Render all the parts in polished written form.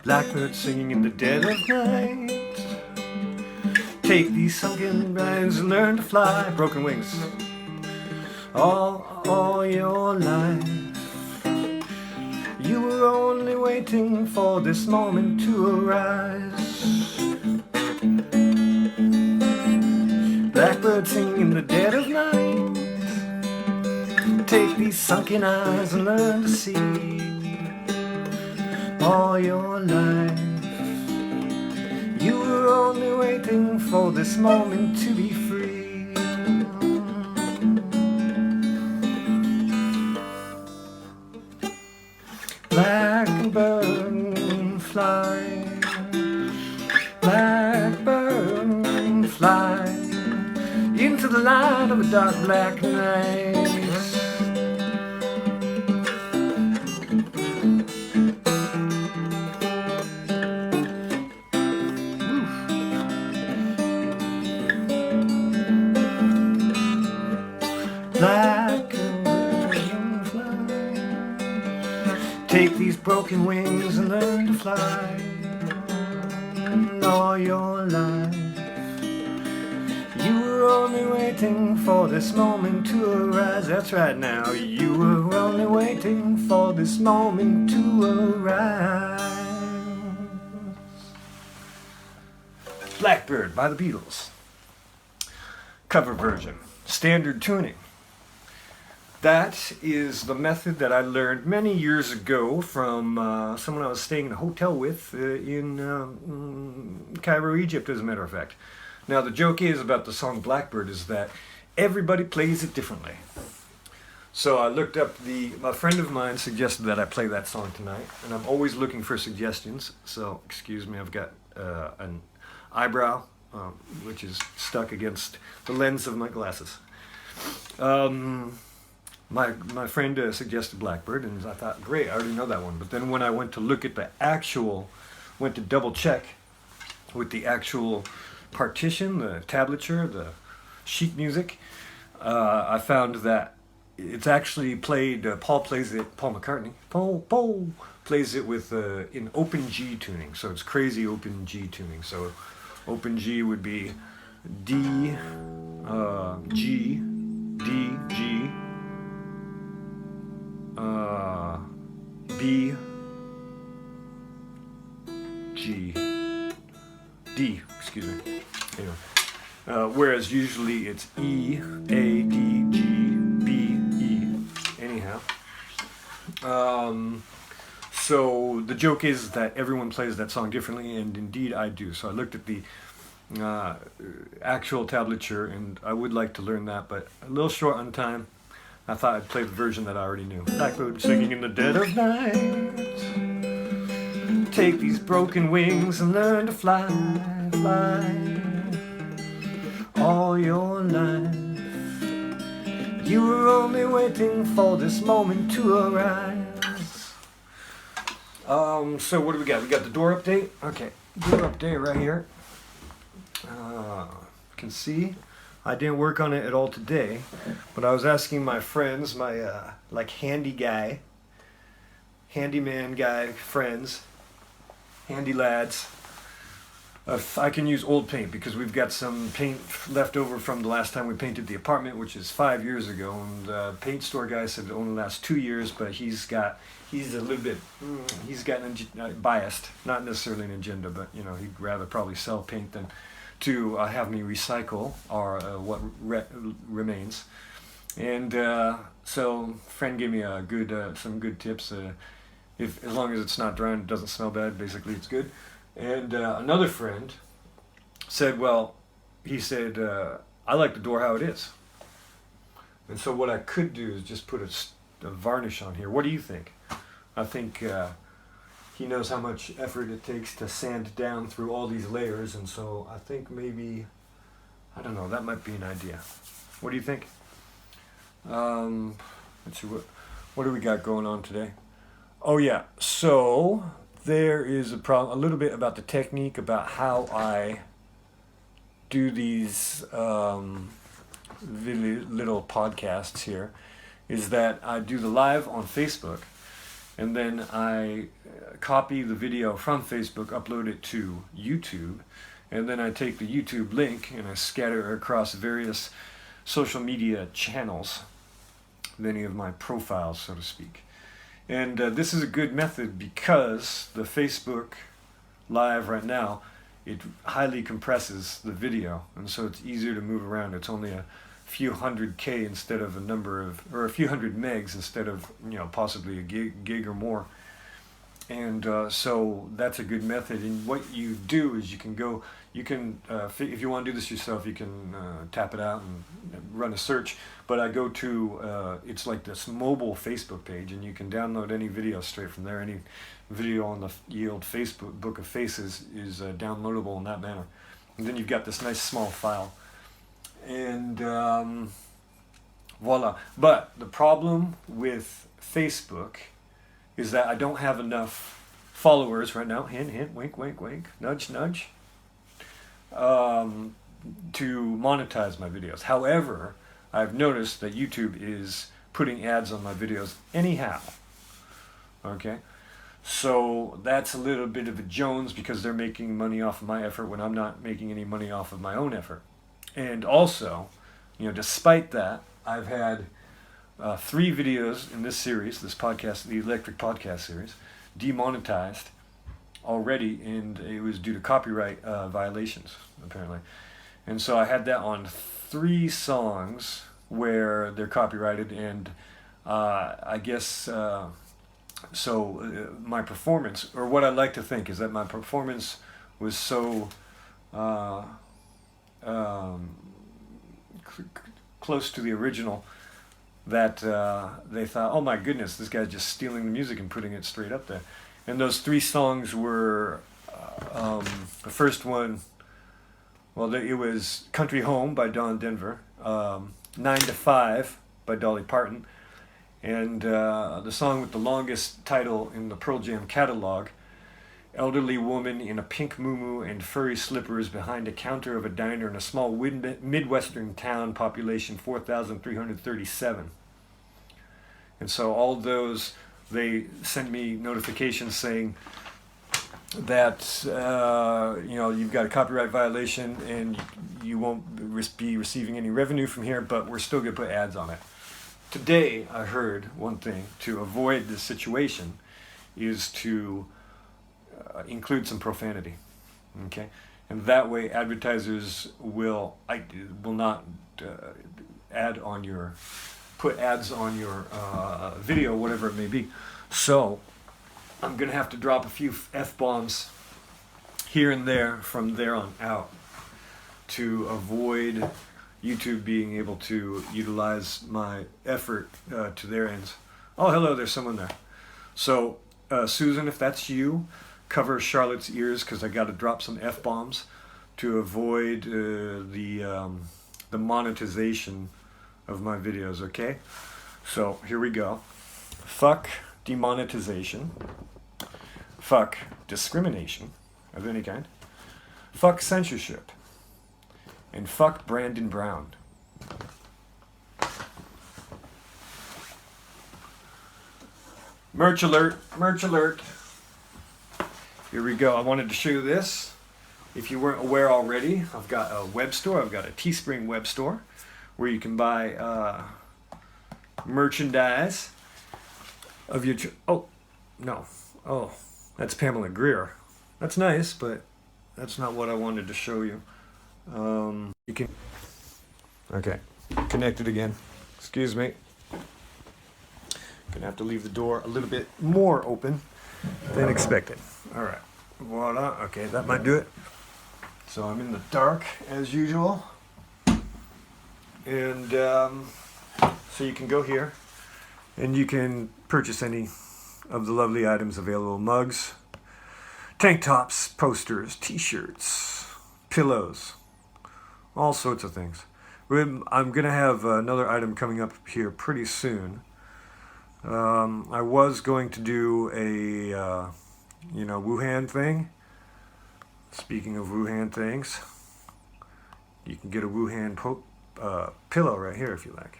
Blackbird singing in the dead of night. Take these sunken lines and learn to fly. Broken wings. All your life. You were only waiting for this moment to arise. Blackbird singing in the dead of night. Take these sunken eyes and learn to see. All your life you were only waiting for this moment to be free. Blackbird fly, blackbird fly into the light of a dark black night. Blackbird fly. Take these broken wings and learn to fly. All your life you were only waiting for this moment to arise. That's right now. You were only waiting for this moment to arise. Blackbird by the Beatles. Cover version. Standard tuning. That is the method that I learned many years ago from someone I was staying in a hotel with in Cairo, Egypt, as a matter of fact. Now, the joke is about the song Blackbird is that everybody plays it differently. So I looked up a friend of mine suggested that I play that song tonight, and I'm always looking for suggestions. So, excuse me, I've got an eyebrow, which is stuck against the lens of my glasses. My friend suggested Blackbird, and I thought, great, I already know that one. But then when I went to look at went to double check with the actual partition, the tablature, the sheet music, I found that it's actually played, Paul McCartney, Paul plays it with in open G tuning, so it's crazy open G tuning. So open G would be D, G, D, G, B, G, D, excuse me. Anyway, whereas usually it's E, A, D, G, B, E. Anyhow, so the joke is that everyone plays that song differently, and indeed I do. So I looked at the actual tablature, and I would like to learn that, but a little short on time. I thought I'd play the version that I already knew. Blackbird singing in the dead of night. Take these broken wings and learn to fly, fly. All your life you were only waiting for this moment to arise. So what do we got? We got the door update. Okay, door update right here. You can see I didn't work on it at all today, but I was asking my friends, my handyman guy friends, handy lads, if I can use old paint, because we've got some paint left over from the last time we painted the apartment, which is 5 years ago, and the paint store guy said it only lasts 2 years, but he's a little bit, biased, not necessarily an agenda, but he'd rather probably sell paint than to have me recycle what remains. And so friend gave me some good tips. As long as it's not dry and it doesn't smell bad, basically it's good. And another friend said, I like the door how it is. And so what I could do is just put a varnish on here. What do you think? I think he knows how much effort it takes to sand down through all these layers, and so I think maybe, I don't know, that might be an idea. What do you think? Let's see, what do we got going on today? Oh yeah, so there is a little bit about the technique, about how I do these little podcasts here, is that I do the live on Facebook. and then I copy the video from Facebook, upload it to YouTube, and then I take the YouTube link and I scatter it across various social media channels, many of my profiles, so to speak. And this is a good method because the Facebook Live right now, it highly compresses the video, and so it's easier to move around. It's only a few hundred K instead of a few hundred megs instead of, possibly a gig or more. And so that's a good method. And what you do is if you want to do this yourself, you can tap it out and run a search. But I go to, it's like this mobile Facebook page, and you can download any video straight from there. Any video on the old Facebook Book of Faces is downloadable in that manner. And then you've got this nice small file. And voila. But the problem with Facebook is that I don't have enough followers right now, hint, hint, wink, wink, wink, nudge, nudge, to monetize my videos. However, I've noticed that YouTube is putting ads on my videos anyhow. Okay? So that's a little bit of a Jones because they're making money off of my effort when I'm not making any money off of my own effort. And also, despite that, I've had 3 videos in this series, this podcast, the Electric Podcast series, demonetized already, and it was due to copyright violations, apparently. And so I had that on 3 songs where they're copyrighted, and I guess, my performance, or what I like to think, is that my performance was so close to the original that they thought, oh my goodness, this guy's just stealing the music and putting it straight up there. And those 3 songs were, the first one, it was Country Home by Don Denver, 9 to 5 by Dolly Parton, and the song with the longest title in the Pearl Jam catalog, Elderly Woman in a Pink Muumuu and Furry Slippers Behind a Counter of a Diner in a Small Midwestern Town, population 4,337. And so all those, they sent me notifications saying that, you've got a copyright violation and you won't be receiving any revenue from here, but we're still going to put ads on it. Today, I heard one thing to avoid this situation is to include some profanity, okay, and that way advertisers will not put ads on your video, whatever it may be. So I'm gonna have to drop a few F-bombs here and there from there on out to avoid YouTube being able to utilize my effort to their ends. Oh, hello, there's someone there. So Susan, if that's you, cover Charlotte's ears because I got to drop some F-bombs to avoid the monetization of my videos, okay? So here we go. Fuck demonetization. Fuck discrimination of any kind. Fuck censorship. And fuck Brandon Brown. Merch alert, merch alert. Here we go. I wanted to show you this. If you weren't aware already, I've got a web store. I've got a Teespring web store where you can buy merchandise of your... that's Pamela Greer. That's nice, but that's not what I wanted to show you. You can... Okay, connected again. Excuse me. Gonna have to leave the door a little bit more open than expected. All right, voila. Okay, that might do it. So I'm in the dark as usual, and so you can go here and you can purchase any of the lovely items available: mugs, tank tops, posters, t-shirts, pillows, all sorts of things. I'm gonna have another item coming up here pretty soon. I was going to do a Wuhan thing. Speaking of Wuhan things, you can get a Wuhan pillow right here if you like.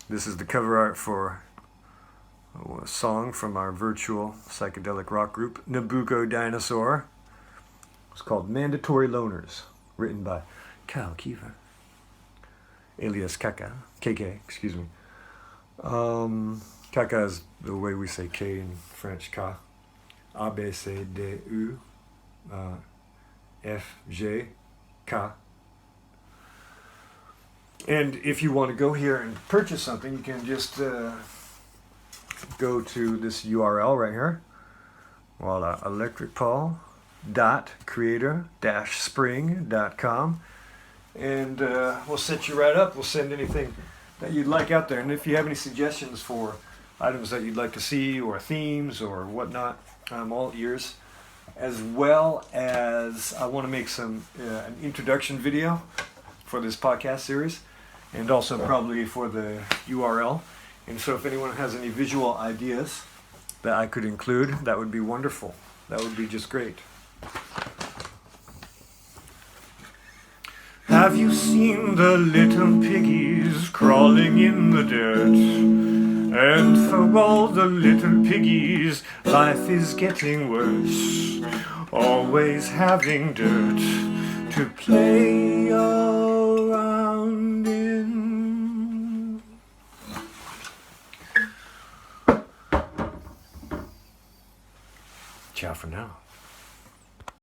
This is the cover art for a song from our virtual psychedelic rock group, Nabucco Dinosaur. It's called Mandatory Loners, written by Kyle Kiefer, alias Kaka, KK, excuse me. Kaka is the way we say K in French, K. A, B, C, D, U, F, G, K. And if you want to go here and purchase something, you can just go to this URL right here. Voila, electricpodcast.creator-spring.com, and we'll set you right up. We'll send anything that you'd like out there. And if you have any suggestions for items that you'd like to see, or themes, or whatnot, I'm all ears. As well as I want to make an introduction video for this podcast series, and also probably for the URL. And so if anyone has any visual ideas that I could include, that would be wonderful. That would be just great. Have you seen the little piggies crawling in the dirt? And for all the little piggies, life is getting worse. Always having dirt to play around in. Ciao for now.